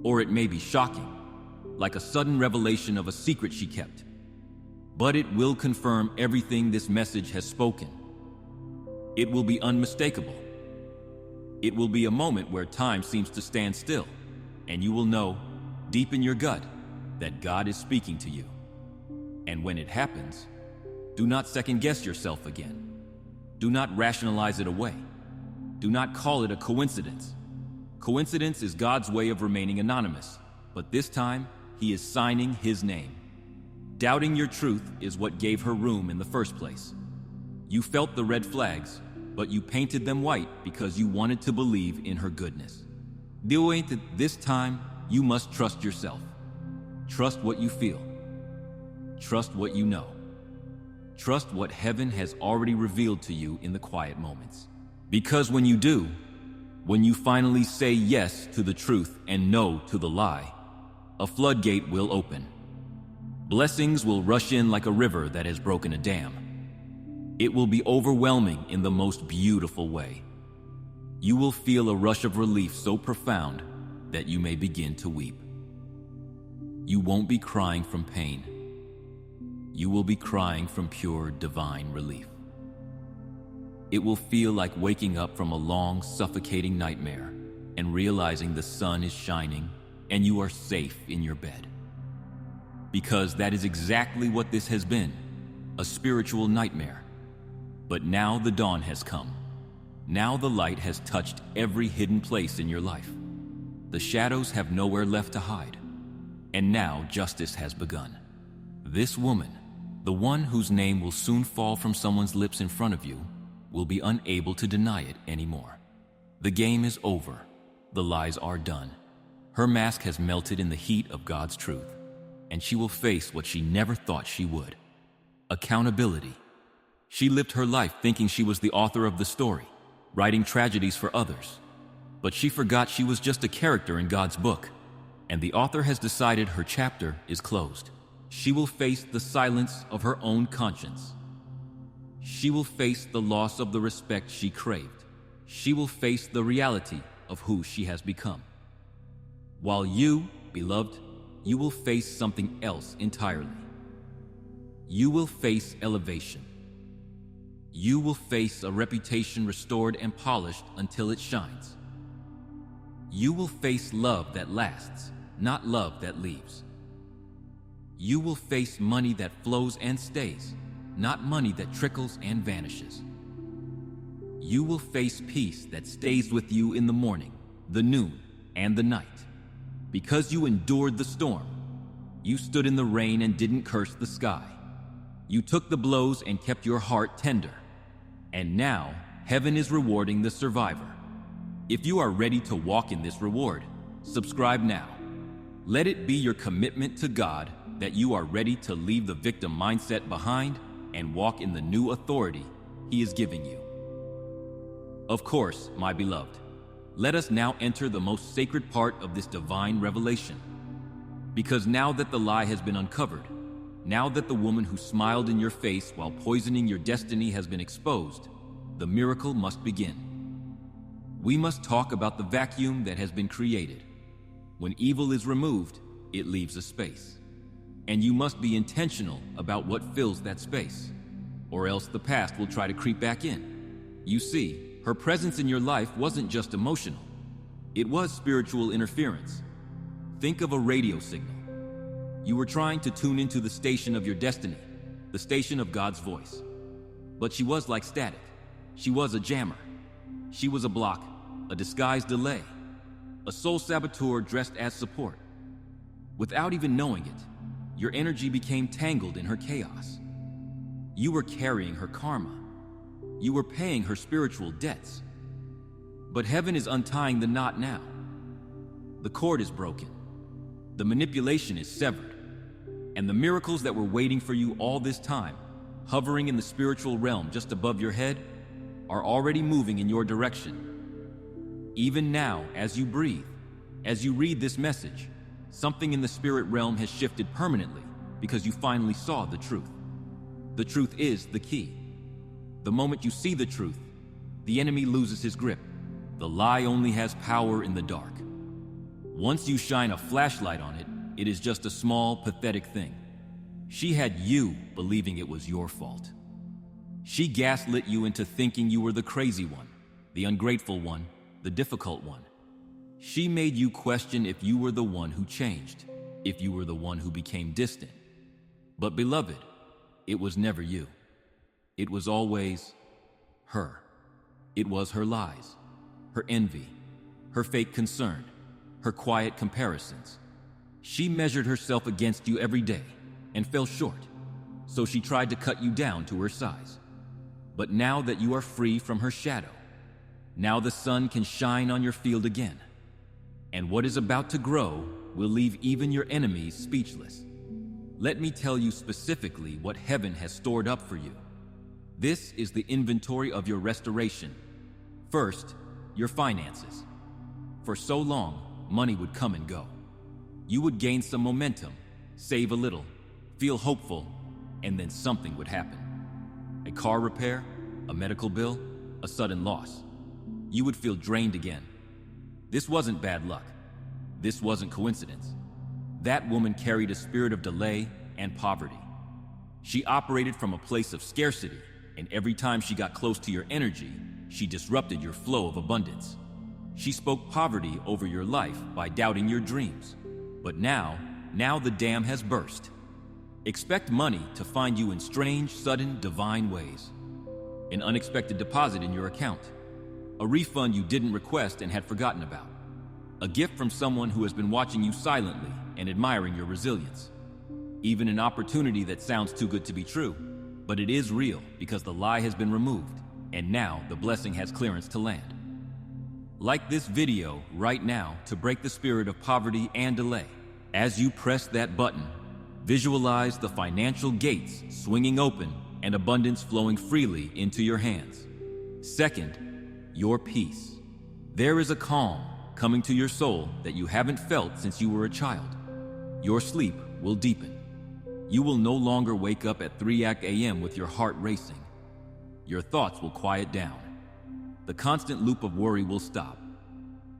Or it may be shocking, like a sudden revelation of a secret she kept. But it will confirm everything this message has spoken. It will be unmistakable. It will be a moment where time seems to stand still, and you will know, deep in your gut, that God is speaking to you. And when it happens, do not second-guess yourself again. Do not rationalize it away. Do not call it a coincidence. Coincidence is God's way of remaining anonymous, but this time, He is signing His name. Doubting your truth is what gave her room in the first place. You felt the red flags, but you painted them white because you wanted to believe in her goodness. This time, you must trust yourself. Trust what you feel. Trust what you know. Trust what heaven has already revealed to you in the quiet moments. Because when you do, when you finally say yes to the truth and no to the lie, a floodgate will open. Blessings will rush in like a river that has broken a dam. It will be overwhelming in the most beautiful way. You will feel a rush of relief so profound that you may begin to weep. You won't be crying from pain. You will be crying from pure divine relief. It will feel like waking up from a long, suffocating nightmare and realizing the sun is shining and you are safe in your bed. Because that is exactly what this has been, a spiritual nightmare. But now the dawn has come. Now the light has touched every hidden place in your life. The shadows have nowhere left to hide. And now justice has begun. This woman, the one whose name will soon fall from someone's lips in front of you, will be unable to deny it anymore. The game is over. The lies are done. Her mask has melted in the heat of God's truth, and she will face what she never thought she would: accountability. She lived her life thinking she was the author of the story, writing tragedies for others. But she forgot she was just a character in God's book, and the author has decided her chapter is closed. She will face the silence of her own conscience. She will face the loss of the respect she craved. She will face the reality of who she has become. While you, beloved, you will face something else entirely. You will face elevation. You will face a reputation restored and polished until it shines. You will face love that lasts, not love that leaves. You will face money that flows and stays, not money that trickles and vanishes. You will face peace that stays with you in the morning, the noon, and the night. Because you endured the storm. You stood in the rain and didn't curse the sky. You took the blows and kept your heart tender. And now, heaven is rewarding the survivor. If you are ready to walk in this reward, subscribe now. Let it be your commitment to God that you are ready to leave the victim mindset behind and walk in the new authority He is giving you. Of course, my beloved, let us now enter the most sacred part of this divine revelation. Because now that the lie has been uncovered, now that the woman who smiled in your face while poisoning your destiny has been exposed, the miracle must begin. We must talk about the vacuum that has been created. When evil is removed, it leaves a space. And you must be intentional about what fills that space, or else the past will try to creep back in. You see, her presence in your life wasn't just emotional. It was spiritual interference. Think of a radio signal. You were trying to tune into the station of your destiny, the station of God's voice. But she was like static. She was a jammer. She was a block, a disguised delay, a soul saboteur dressed as support. Without even knowing it, your energy became tangled in her chaos. You were carrying her karma. You were paying her spiritual debts. But heaven is untying the knot now. The cord is broken. The manipulation is severed. And the miracles that were waiting for you all this time, hovering in the spiritual realm just above your head, are already moving in your direction. Even now, as you breathe, as you read this message, something in the spirit realm has shifted permanently because you finally saw the truth. The truth is the key. The moment you see the truth, the enemy loses his grip. The lie only has power in the dark. Once you shine a flashlight on it, it is just a small, pathetic thing. She had you believing it was your fault. She gaslit you into thinking you were the crazy one, the ungrateful one, the difficult one. She made you question if you were the one who changed, if you were the one who became distant. But beloved, it was never you. It was always her. It was her lies, her envy, her fake concern, her quiet comparisons. She measured herself against you every day and fell short, so she tried to cut you down to her size. But now that you are free from her shadow, now the sun can shine on your field again, and what is about to grow will leave even your enemies speechless. Let me tell you specifically what heaven has stored up for you. This is the inventory of your restoration. First, your finances. For so long, money would come and go. You would gain some momentum, save a little, feel hopeful, and then something would happen. A car repair, a medical bill, a sudden loss. You would feel drained again. This wasn't bad luck. This wasn't coincidence. That woman carried a spirit of delay and poverty. She operated from a place of scarcity, and every time she got close to your energy, she disrupted your flow of abundance. She spoke poverty over your life by doubting your dreams. But now the dam has burst. Expect money to find you in strange, sudden, divine ways. An unexpected deposit in your account. A refund you didn't request and had forgotten about. A gift from someone who has been watching you silently and admiring your resilience. Even an opportunity that sounds too good to be true, but it is real because the lie has been removed, and now the blessing has clearance to land. Like this video right now to break the spirit of poverty and delay. As you press that button, visualize the financial gates swinging open and abundance flowing freely into your hands. Second, your peace. There is a calm coming to your soul that you haven't felt since you were a child. Your sleep will deepen. You will no longer wake up at 3 a.m. with your heart racing. Your thoughts will quiet down. The constant loop of worry will stop.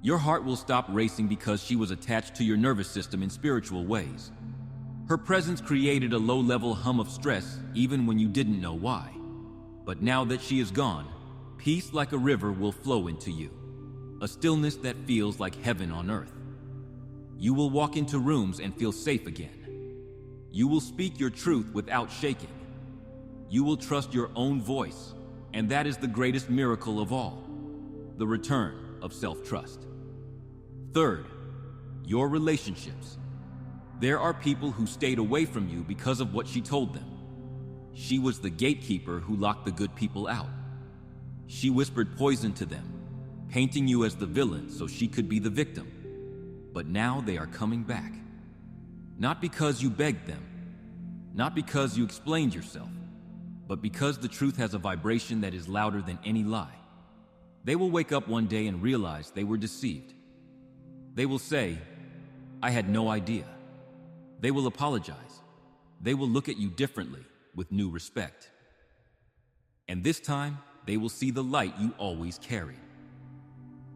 Your heart will stop racing because she was attached to your nervous system in spiritual ways. Her presence created a low-level hum of stress even when you didn't know why. But now that she is gone, peace like a river will flow into you. A stillness that feels like heaven on earth. You will walk into rooms and feel safe again. You will speak your truth without shaking. You will trust your own voice, and that is the greatest miracle of all, the return of self-trust. Third, your relationships. There are people who stayed away from you because of what she told them. She was the gatekeeper who locked the good people out. She whispered poison to them, painting you as the villain so she could be the victim. But now they are coming back. Not because you begged them, not because you explained yourself, but because the truth has a vibration that is louder than any lie. They will wake up one day and realize they were deceived. They will say, "I had no idea." They will apologize. They will look at you differently with new respect. And this time, they will see the light you always carried.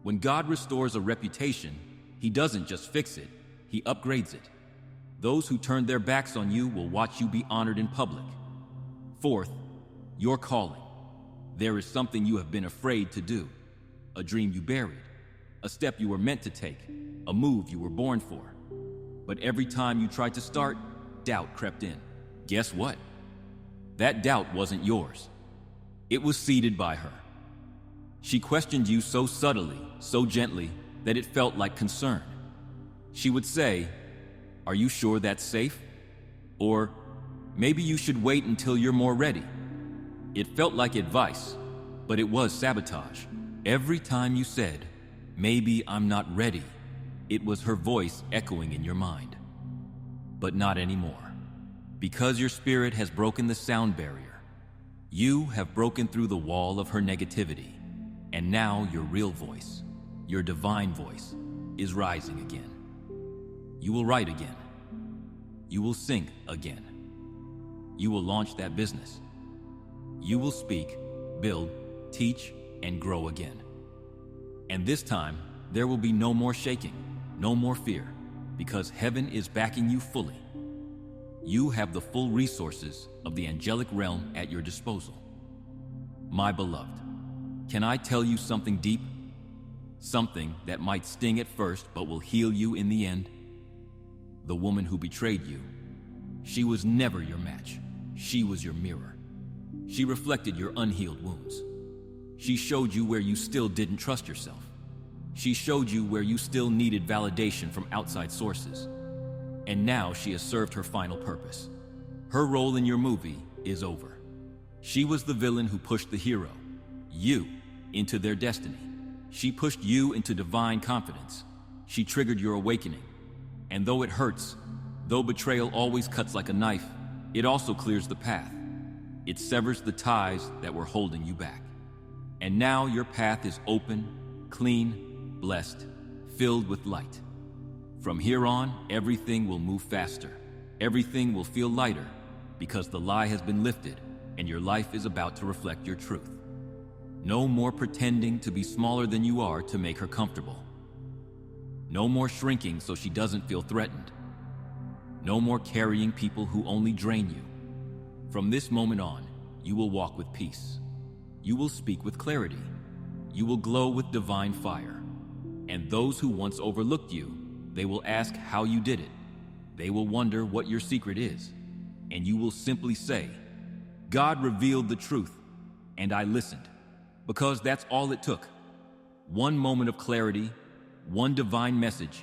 When God restores a reputation, He doesn't just fix it, He upgrades it. Those who turned their backs on you will watch you be honored in public. Fourth, your calling. There is something you have been afraid to do, a dream you buried, a step you were meant to take, a move you were born for. But every time you tried to start, doubt crept in. Guess what? That doubt wasn't yours. It was seeded by her. She questioned you so subtly, so gently, that it felt like concern. She would say, "Are you sure that's safe?" Or, "Maybe you should wait until you're more ready." It felt like advice, but it was sabotage. Every time you said, "Maybe I'm not ready," it was her voice echoing in your mind. But not anymore. Because your spirit has broken the sound barrier. You have broken through the wall of her negativity, and now your real voice, your divine voice, is rising again. You will write again. You will sing again. You will launch that business. You will speak, build, teach, and grow again. And this time, there will be no more shaking. No more fear, because heaven is backing you fully. You have the full resources of the angelic realm at your disposal. My beloved, can I tell you something deep? Something that might sting at first but will heal you in the end? The woman who betrayed you, she was never your match. She was your mirror. She reflected your unhealed wounds. She showed you where you still didn't trust yourself. She showed you where you still needed validation from outside sources. And now she has served her final purpose. Her role in your movie is over. She was the villain who pushed the hero, you, into their destiny. She pushed you into divine confidence. She triggered your awakening. And though it hurts, though betrayal always cuts like a knife, it also clears the path. It severs the ties that were holding you back. And now your path is open, clean, blessed, filled with light. From here on, everything will move faster. Everything will feel lighter because the lie has been lifted and your life is about to reflect your truth. No more pretending to be smaller than you are to make her comfortable. No more shrinking so she doesn't feel threatened. No more carrying people who only drain you. From this moment on, you will walk with peace. You will speak with clarity. You will glow with divine fire. And those who once overlooked you, they will ask how you did it. They will wonder what your secret is. And you will simply say, God revealed the truth, and I listened. Because that's all it took. One moment of clarity, one divine message,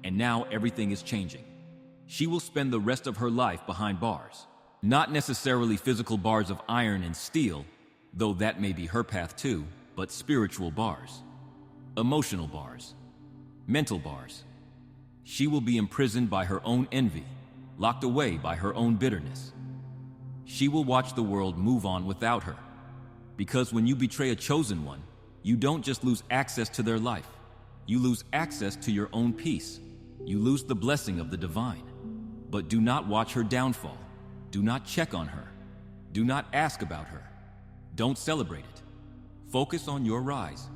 and now everything is changing. She will spend the rest of her life behind bars. Not necessarily physical bars of iron and steel, though that may be her path too, but spiritual bars. Emotional bars. Mental bars. She will be imprisoned by her own envy, locked away by her own bitterness. She will watch the world move on without her. Because when you betray a chosen one, you don't just lose access to their life. You lose access to your own peace. You lose the blessing of the divine. But do not watch her downfall. Do not check on her. Do not ask about her. Don't celebrate it. Focus on your rise.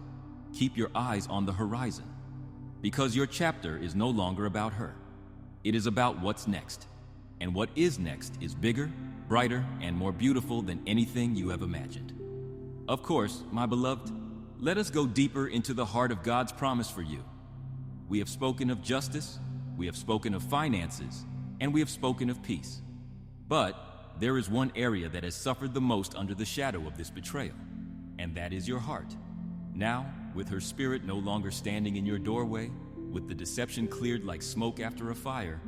Keep your eyes on the horizon. Because your chapter is no longer about her. It is about what's next. And what is next is bigger, brighter, and more beautiful than anything you have imagined. Of course, my beloved, let us go deeper into the heart of God's promise for you. We have spoken of justice, we have spoken of finances, and we have spoken of peace. But there is one area that has suffered the most under the shadow of this betrayal, and that is your heart. Now, with her spirit no longer standing in your doorway, with the deception cleared like smoke after a fire,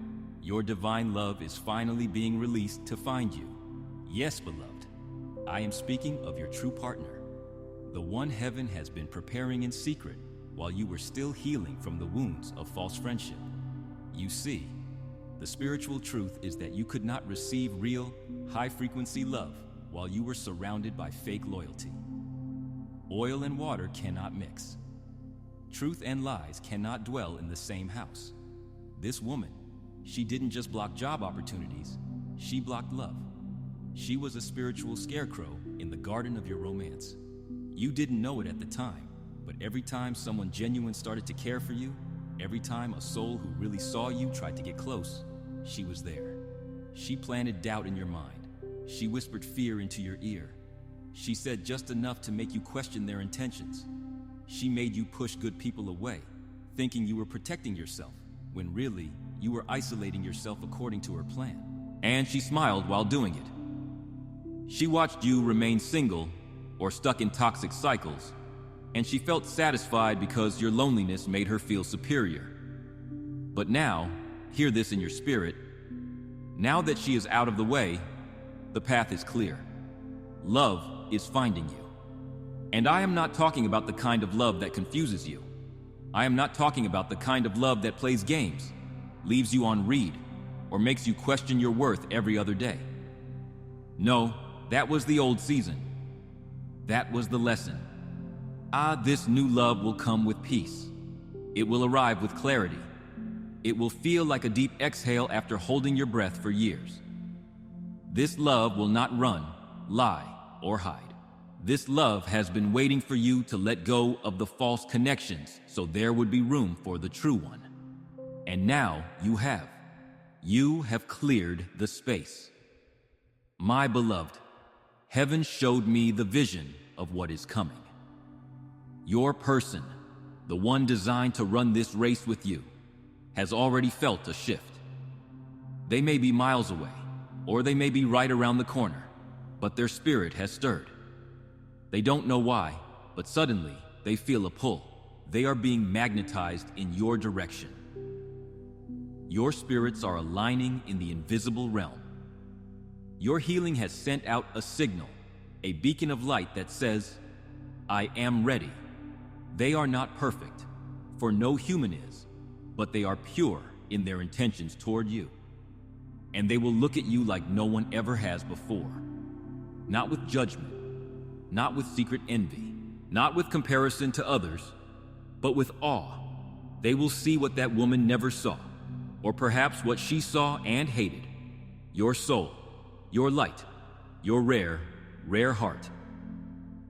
your divine love is finally being released to find you. Yes, beloved, I am speaking of your true partner, the one heaven has been preparing in secret while you were still healing from the wounds of false friendship. You see, the spiritual truth is that you could not receive real, high-frequency love while you were surrounded by fake loyalty. Oil and water cannot mix. Truth and lies cannot dwell in the same house. This woman, she didn't just block job opportunities, she blocked love. She was a spiritual scarecrow in the garden of your romance. You didn't know it at the time, but every time someone genuine started to care for you, every time a soul who really saw you tried to get close, she was there. She planted doubt in your mind. She whispered fear into your ear. She said just enough to make you question their intentions. She made you push good people away, thinking you were protecting yourself, when really, you were isolating yourself according to her plan. And she smiled while doing it. She watched you remain single or stuck in toxic cycles, and she felt satisfied because your loneliness made her feel superior. But now, hear this in your spirit, now that she is out of the way, the path is clear. Love is finding you. And I am not talking about the kind of love that confuses you. I am not talking about the kind of love that plays games, leaves you on read, or makes you question your worth every other day. No, that was the old season. That was the lesson. This new love will come with peace. It will arrive with clarity. It will feel like a deep exhale after holding your breath for years. This love will not run, lie, or hide. This love has been waiting for you to let go of the false connections so there would be room for the true one. And now you have. You have cleared the space. My beloved, heaven showed me the vision of what is coming. Your person, the one designed to run this race with you, has already felt a shift. They may be miles away, or they may be right around the corner, but their spirit has stirred. They don't know why, but suddenly they feel a pull. They are being magnetized in your direction. Your spirits are aligning in the invisible realm. Your healing has sent out a signal, a beacon of light that says, I am ready. They are not perfect, for no human is, but they are pure in their intentions toward you. And they will look at you like no one ever has before. Not with judgment, not with secret envy, not with comparison to others, but with awe. They will see what that woman never saw, or perhaps what she saw and hated. Your soul, your light, your rare, rare heart.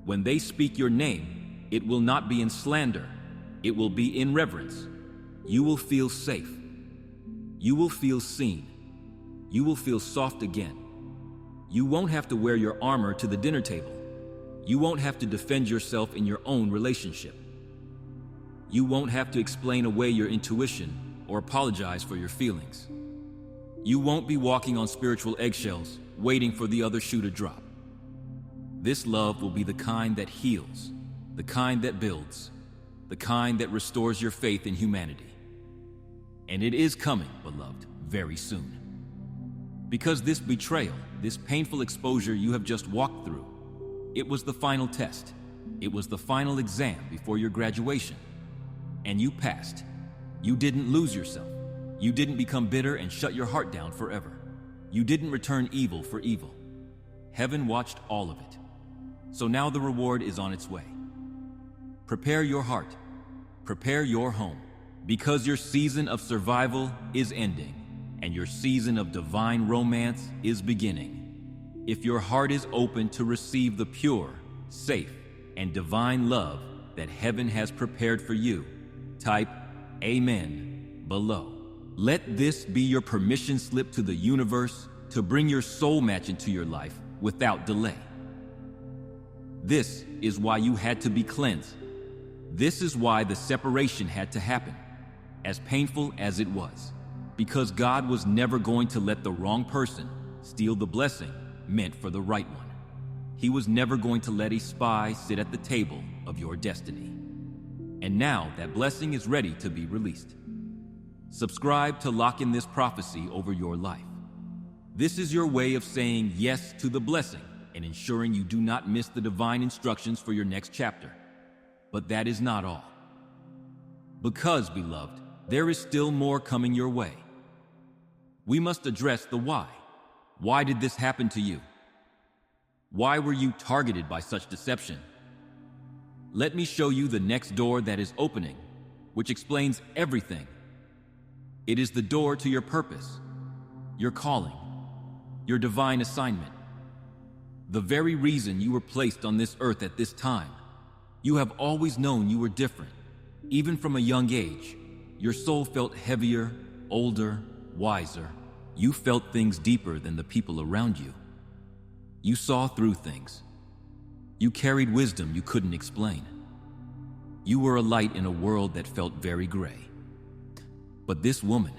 When they speak your name, it will not be in slander. It will be in reverence. You will feel safe. You will feel seen. You will feel soft again. You won't have to wear your armor to the dinner table. You won't have to defend yourself in your own relationship. You won't have to explain away your intuition or apologize for your feelings. You won't be walking on spiritual eggshells, waiting for the other shoe to drop. This love will be the kind that heals, the kind that builds, the kind that restores your faith in humanity. And it is coming, beloved, very soon. Because this betrayal, this painful exposure you have just walked through, it was the final test. It was the final exam before your graduation. And you passed. You didn't lose yourself. You didn't become bitter and shut your heart down forever. You didn't return evil for evil. Heaven watched all of it. So now the reward is on its way. Prepare your heart. Prepare your home. Because your season of survival is ending, and your season of divine romance is beginning. If your heart is open to receive the pure, safe, and divine love that heaven has prepared for you, type Amen below. Let this be your permission slip to the universe to bring your soul match into your life without delay. This is why you had to be cleansed. This is why the separation had to happen, as painful as it was, because God was never going to let the wrong person steal the blessing meant for the right one. He was never going to let a spy sit at the table of your destiny. And now that blessing is ready to be released. Subscribe to lock in this prophecy over your life. This is your way of saying yes to the blessing and ensuring you do not miss the divine instructions for your next chapter. But that is not all. Because, beloved, there is still more coming your way. We must address the why. Why did this happen to you? Why were you targeted by such deception? Let me show you the next door that is opening, which explains everything. It is the door to your purpose, your calling, your divine assignment. The very reason you were placed on this earth at this time. You have always known you were different. Even from a young age, your soul felt heavier, older, wiser. You felt things deeper than the people around you. You saw through things. You carried wisdom you couldn't explain. You were a light in a world that felt very gray. But this woman,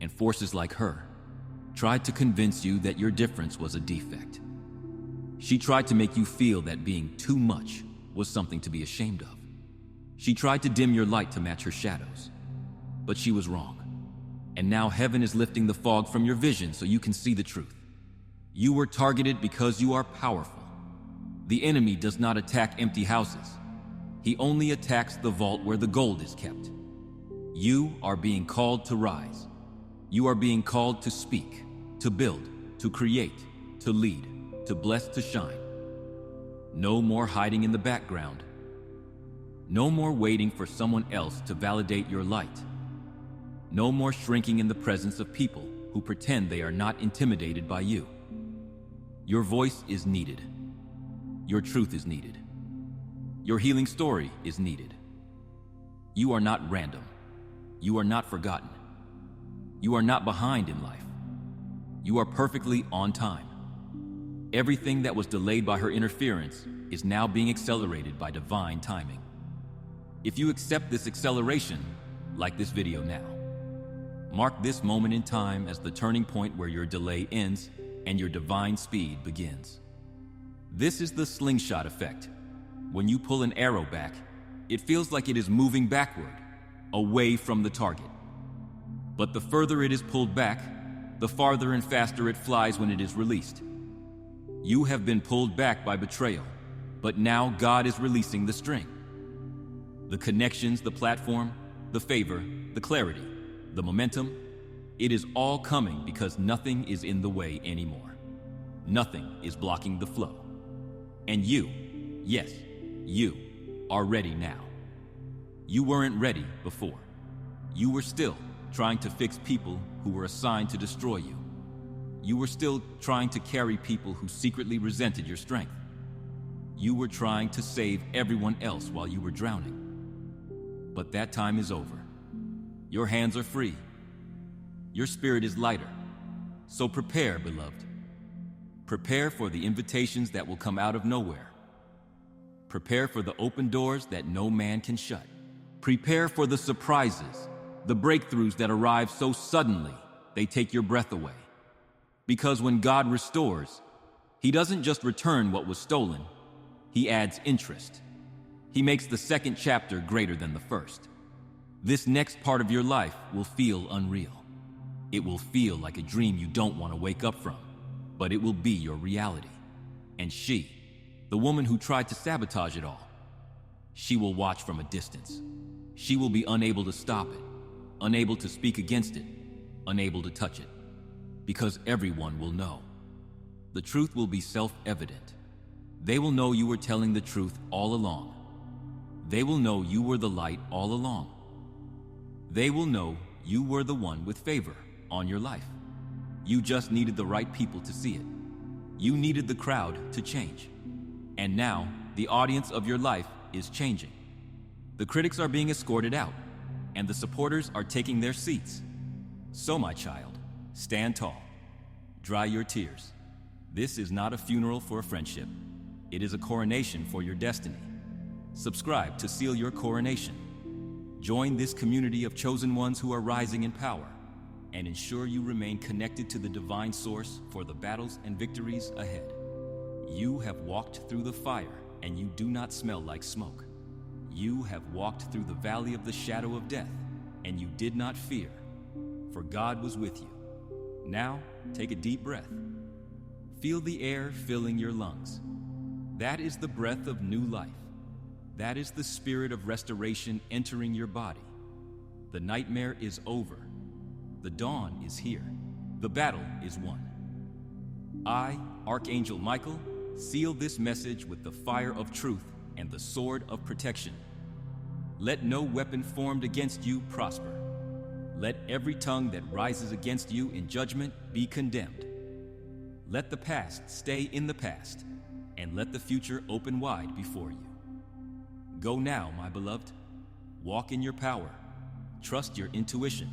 and forces like her, tried to convince you that your difference was a defect. She tried to make you feel that being too much was something to be ashamed of. She tried to dim your light to match her shadows. But she was wrong. And now heaven is lifting the fog from your vision so you can see the truth. You were targeted because you are powerful. The enemy does not attack empty houses. He only attacks the vault where the gold is kept. You are being called to rise. You are being called to speak, to build, to create, to lead, to bless, to shine. No more hiding in the background. No more waiting for someone else to validate your light. No more shrinking in the presence of people who pretend they are not intimidated by you. Your voice is needed. Your truth is needed. Your healing story is needed. You are not random. You are not forgotten. You are not behind in life. You are perfectly on time. Everything that was delayed by her interference is now being accelerated by divine timing. If you accept this acceleration, like this video now. Mark this moment in time as the turning point where your delay ends and your divine speed begins. This is the slingshot effect. When you pull an arrow back, it feels like it is moving backward, away from the target. But the further it is pulled back, the farther and faster it flies when it is released. You have been pulled back by betrayal, but now God is releasing the string. The connections, the platform, the favor, the clarity, the momentum, it is all coming because nothing is in the way anymore. Nothing is blocking the flow. And you, yes, you, are ready now. You weren't ready before. You were still trying to fix people who were assigned to destroy you. You were still trying to carry people who secretly resented your strength. You were trying to save everyone else while you were drowning. But that time is over. Your hands are free. Your spirit is lighter. So prepare, beloved. Prepare for the invitations that will come out of nowhere. Prepare for the open doors that no man can shut. Prepare for the surprises, the breakthroughs that arrive so suddenly they take your breath away. Because when God restores, He doesn't just return what was stolen, He adds interest. He makes the second chapter greater than the first. This next part of your life will feel unreal. It will feel like a dream you don't want to wake up from, but it will be your reality. And she, the woman who tried to sabotage it all, she will watch from a distance. She will be unable to stop it, unable to speak against it, unable to touch it, because everyone will know. The truth will be self-evident. They will know you were telling the truth all along. They will know you were the light all along. They will know you were the one with favor on your life. You just needed the right people to see it. You needed the crowd to change. And now, the audience of your life is changing. The critics are being escorted out, and the supporters are taking their seats. So, my child, stand tall. Dry your tears. This is not a funeral for a friendship. It is a coronation for your destiny. Subscribe to seal your coronation. Join this community of chosen ones who are rising in power, and ensure you remain connected to the divine source for the battles and victories ahead. You have walked through the fire, and you do not smell like smoke. You have walked through the valley of the shadow of death, and you did not fear, for God was with you. Now, take a deep breath. Feel the air filling your lungs. That is the breath of new life. That is the spirit of restoration entering your body. The nightmare is over. The dawn is here. The battle is won. I, Archangel Michael, seal this message with the fire of truth and the sword of protection. Let no weapon formed against you prosper. Let every tongue that rises against you in judgment be condemned. Let the past stay in the past, and let the future open wide before you. Go now, my beloved. Walk in your power. Trust your intuition.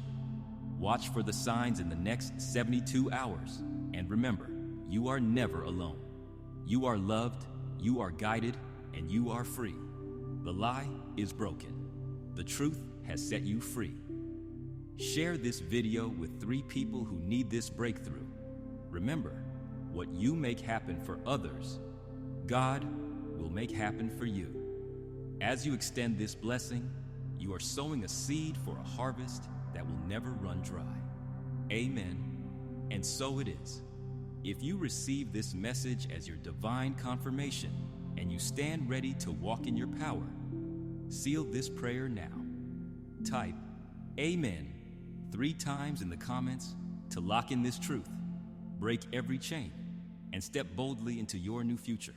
Watch for the signs in the next 72 hours. And remember, you are never alone. You are loved, you are guided, and you are free. The lie is broken. The truth has set you free. Share this video with 3 people who need this breakthrough. Remember, what you make happen for others, God will make happen for you. As you extend this blessing, you are sowing a seed for a harvest that will never run dry. Amen. And so it is. If you receive this message as your divine confirmation and you stand ready to walk in your power, seal this prayer now. Type Amen 3 times in the comments to lock in this truth, break every chain, and step boldly into your new future.